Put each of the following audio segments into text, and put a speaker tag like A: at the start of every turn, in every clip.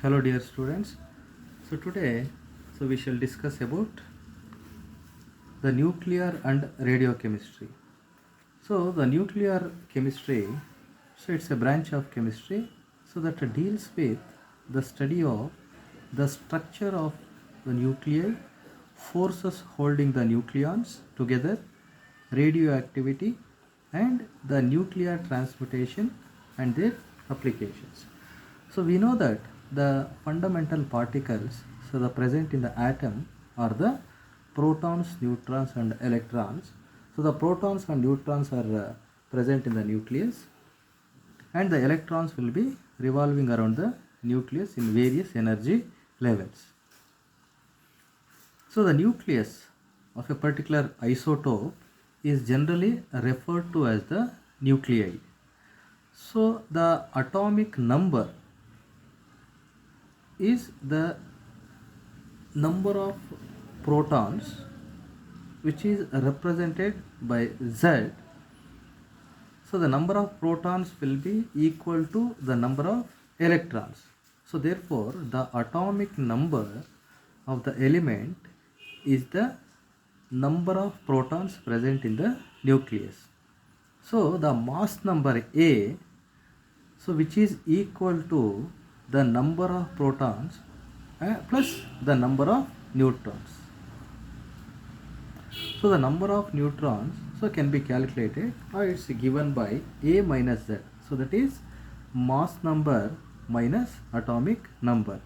A: Hello dear students. Today we shall discuss about the nuclear and radiochemistry. The nuclear chemistry, it's a branch of chemistry that deals with the study of the structure of the nuclei, forces holding the nucleons together, radioactivity and the nuclear transmutation and their applications. So we know that the fundamental particles the present in the atom are the protons, neutrons and electrons. So the protons and neutrons are present in the nucleus, and the electrons will be revolving around the nucleus in various energy levels. So the nucleus of a particular isotope is generally referred to as the nuclei. So the atomic number is the number of protons which is represented by Z. So the number of protons will be equal to the number of electrons. So therefore the atomic number of the element is the number of protons present in the nucleus. So the mass number A, which is equal to the number of protons plus the number of neutrons. So the number of neutrons can be calculated, or it's given by A minus Z. So that is mass number minus atomic number.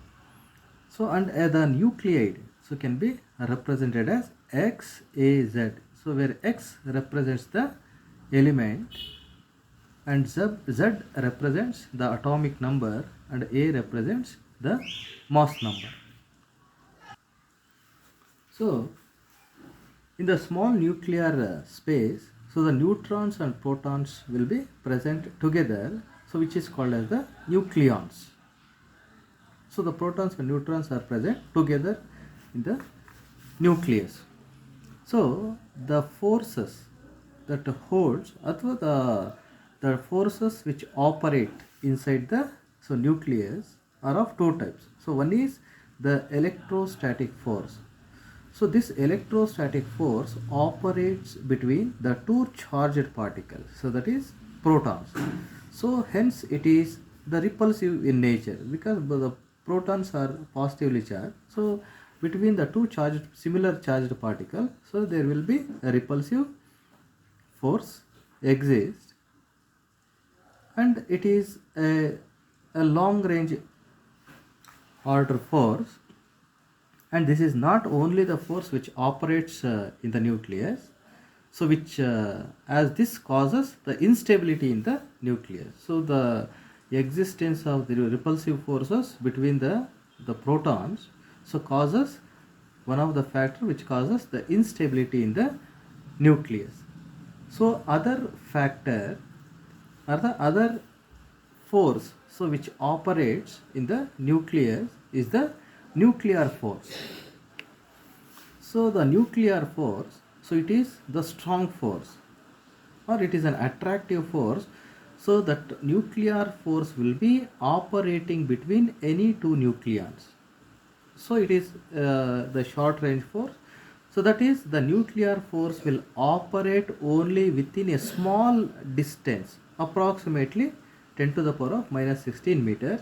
A: So and the nuclide can be represented as XAZ. So where X represents the element and Z represents the atomic number and A represents the mass number. So in the small nuclear space, the neutrons and protons will be present together, which is called as the nucleons. So the protons and neutrons are present together in the nucleus. So the forces that holds, or the forces which operate inside the nucleus are of two types. So one is the electrostatic force. So this electrostatic force operates between the two charged particles, so that is protons. So hence it is the repulsive in nature, because the protons are positively charged. So between the two similar charged particles, so there will be a repulsive force exists, and it is a long range order force. And this is not only the force which operates in the nucleus, which as this causes the instability in the nucleus. So the existence of the repulsive forces between the protons causes one of the factor which causes the instability in the nucleus. So other factor or the other force which operates in the nucleus is the nuclear force. So the nuclear force, it is the strong force, or it is an attractive force. So that nuclear force will be operating between any two nucleons. So it is the short range force. So that is the nuclear force will operate only within a small distance, approximately 10 to the power of minus 16 meters.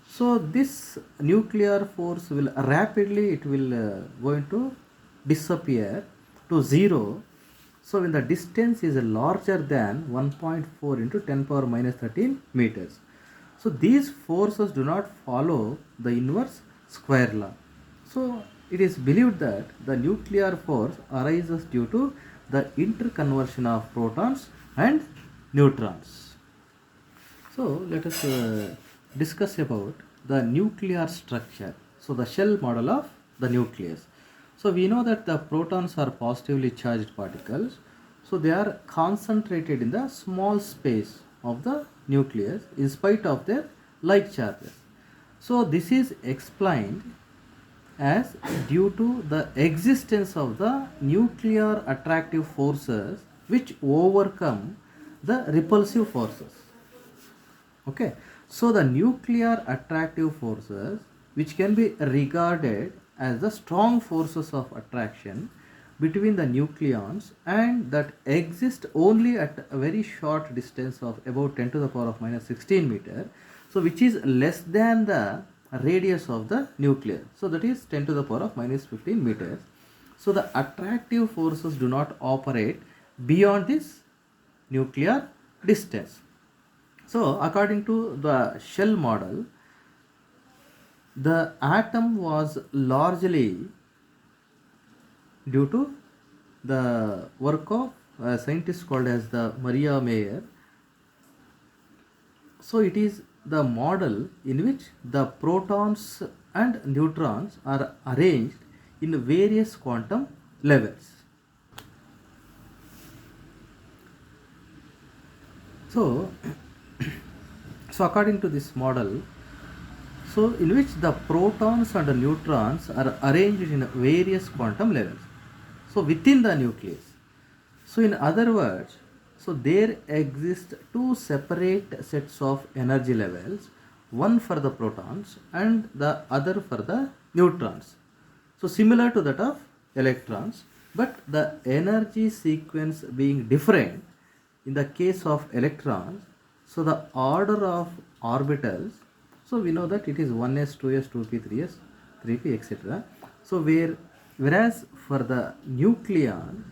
A: So this nuclear force will rapidly going to disappear to zero. So when the distance is larger than 1.4 into 10 power minus 13 meters. So these forces do not follow the inverse square law. So it is believed that the nuclear force arises due to the interconversion of protons and neutrons. So let us discuss about the nuclear structure. So the shell model of the nucleus. So we know that the protons are positively charged particles. So they are concentrated in the small space of the nucleus in spite of their like charges. So this is explained as due to the existence of the nuclear attractive forces which overcome the repulsive forces. Okay, so the nuclear attractive forces which can be regarded as the strong forces of attraction between the nucleons and that exist only at a very short distance of about 10 to the power of minus 16 meter, so which is less than the radius of the nucleus, so that is 10 to the power of minus 15 meters. So the attractive forces do not operate beyond this nuclear distance. So according to the shell model, the atom was largely due to the work of a scientist called as the Maria Mayer. So it is the model in which the protons and neutrons are arranged in various quantum levels. So according to this model, so in which the protons and the neutrons are arranged in various quantum levels, so within the nucleus. So in other words, so there exist two separate sets of energy levels, one for the protons and the other for the neutrons. So similar to that of electrons, but the energy sequence being different. In the case of electrons, so the order of orbitals, so we know that it is 1s, 2s, 2p, 3s, 3p, etc. So whereas for the nucleon,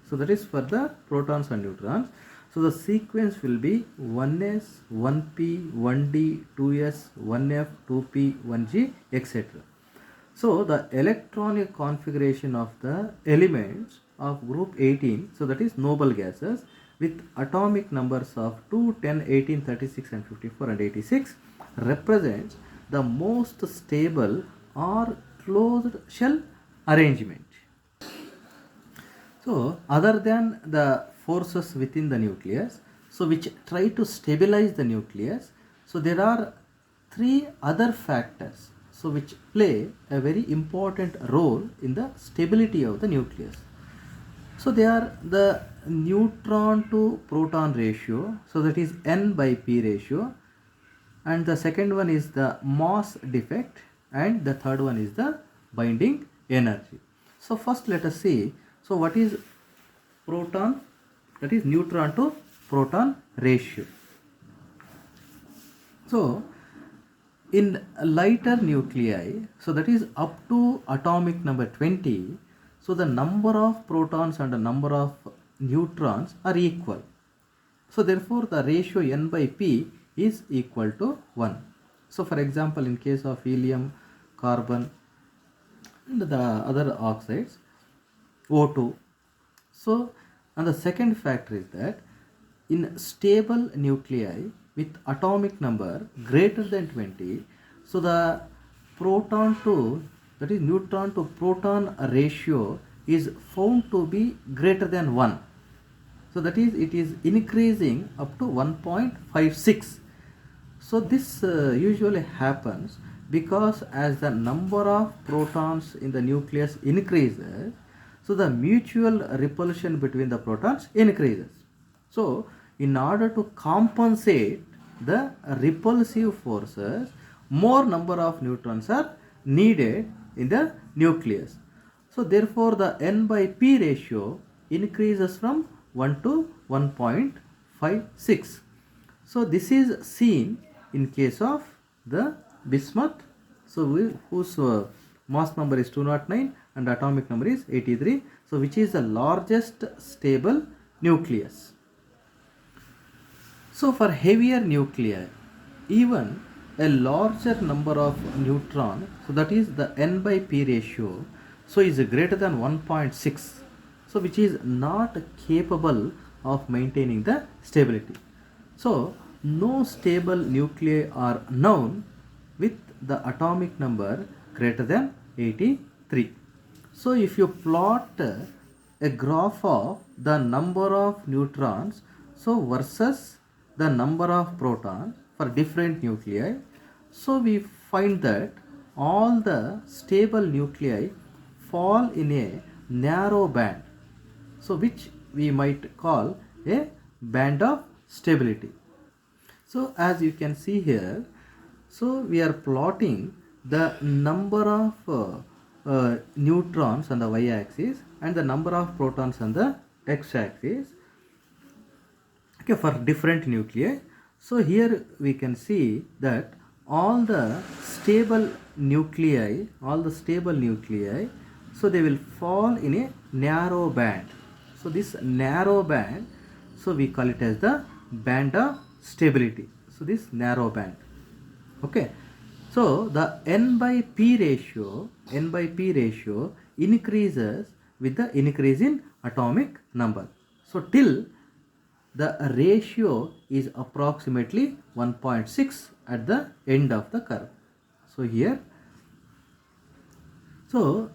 A: so that is for the protons and neutrons, so the sequence will be 1s, 1p, 1d, 2s, 1f, 2p, 1g, etc. So the electronic configuration of the elements of group 18, so that is noble gases, with atomic numbers of 2, 10, 18, 36 and 54 and 86 represents the most stable or closed shell arrangement. So other than the forces within the nucleus, so which try to stabilize the nucleus, so there are three other factors, so which play a very important role in the stability of the nucleus. So they are the neutron to proton ratio, so that is N by P ratio, and the second one is the mass defect, and the third one is the binding energy. So first let us see, so what is proton, that is neutron to proton ratio. So in lighter nuclei, so that is up to atomic number 20, so the number of protons and the number of neutrons are equal. So therefore the ratio N by P is equal to 1. So for example, in case of helium, carbon and the other oxides, O2. So and the second factor is that in stable nuclei with atomic number greater than 20, so the proton to, that is neutron to proton ratio is found to be greater than 1. So that is, it is increasing up to 1.56. So this usually happens because as the number of protons in the nucleus increases, so the mutual repulsion between the protons increases. So in order to compensate the repulsive forces, more number of neutrons are needed in the nucleus. So therefore the N by P ratio increases from 1 to 1.56. So this is seen in case of the bismuth, so whose mass number is 209 and atomic number is 83, so which is the largest stable nucleus. So for heavier nuclei, even a larger number of neutrons, so that is the N by P ratio, so is greater than 1.6, so which is not capable of maintaining the stability. So no stable nuclei are known with the atomic number greater than 83. So if you plot a graph of the number of neutrons, so versus the number of protons for different nuclei, so we find that all the stable nuclei fall in a narrow band, so which we might call a band of stability. So as you can see here, so we are plotting the number of neutrons on the y-axis and the number of protons on the x-axis, okay, for different nuclei. So here we can see that all the stable nuclei, so they will fall in a narrow band. So this narrow band, so we call it as the band of stability. So this narrow band, okay. So the n by p ratio increases with the increase in atomic number. So till the ratio is approximately 1.6 at the end of the curve. So here, so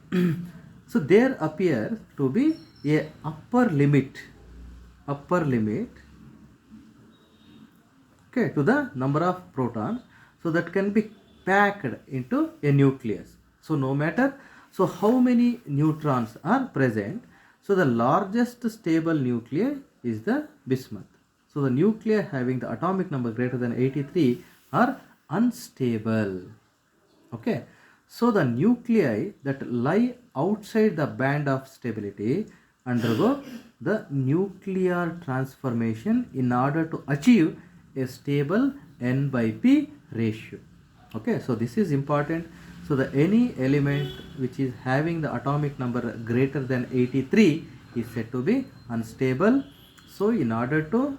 A: so there appears to be a upper limit, okay, to the number of protons, so that can be packed into a nucleus. So no matter so how many neutrons are present, so the largest stable nuclei is the bismuth. So the nuclei having the atomic number greater than 83 are unstable, okay. So the nuclei that lie outside the band of stability undergo the nuclear transformation in order to achieve a stable n by p ratio, okay. So this is important. So the any element which is having the atomic number greater than 83 is said to be unstable. So in order to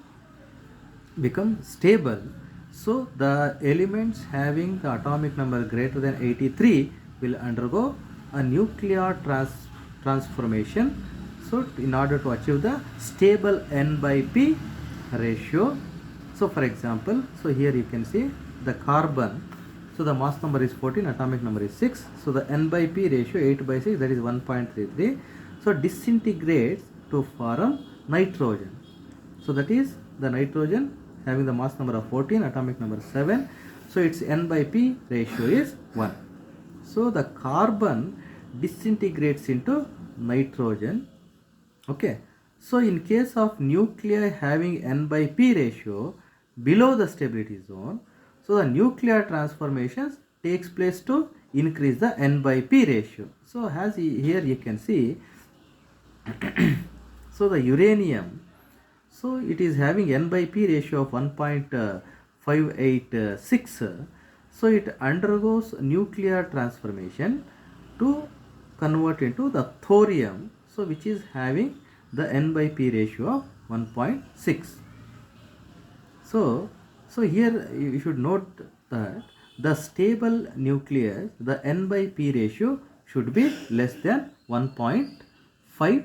A: become stable, so the elements having the atomic number greater than 83 will undergo a nuclear transformation, so in order to achieve the stable n by p ratio. So for example, so here you can see the carbon, so the mass number is 14, atomic number is 6, so the n by p ratio 8 by 6, that is 1.33. so disintegrates to form nitrogen. So that is the nitrogen having the mass number of 14, atomic number 7, so its n by p ratio is 1. So the carbon disintegrates into nitrogen, okay. So in case of nuclei having n by p ratio below the stability zone, so the nuclear transformations takes place to increase the n by p ratio. So as here you can see, so the uranium, so it is having n by p ratio of 1.586. So it undergoes nuclear transformation to convert into the thorium, so which is having the n by p ratio of 1.6. So here you should note that the stable nucleus, the n by p ratio should be less than 1.5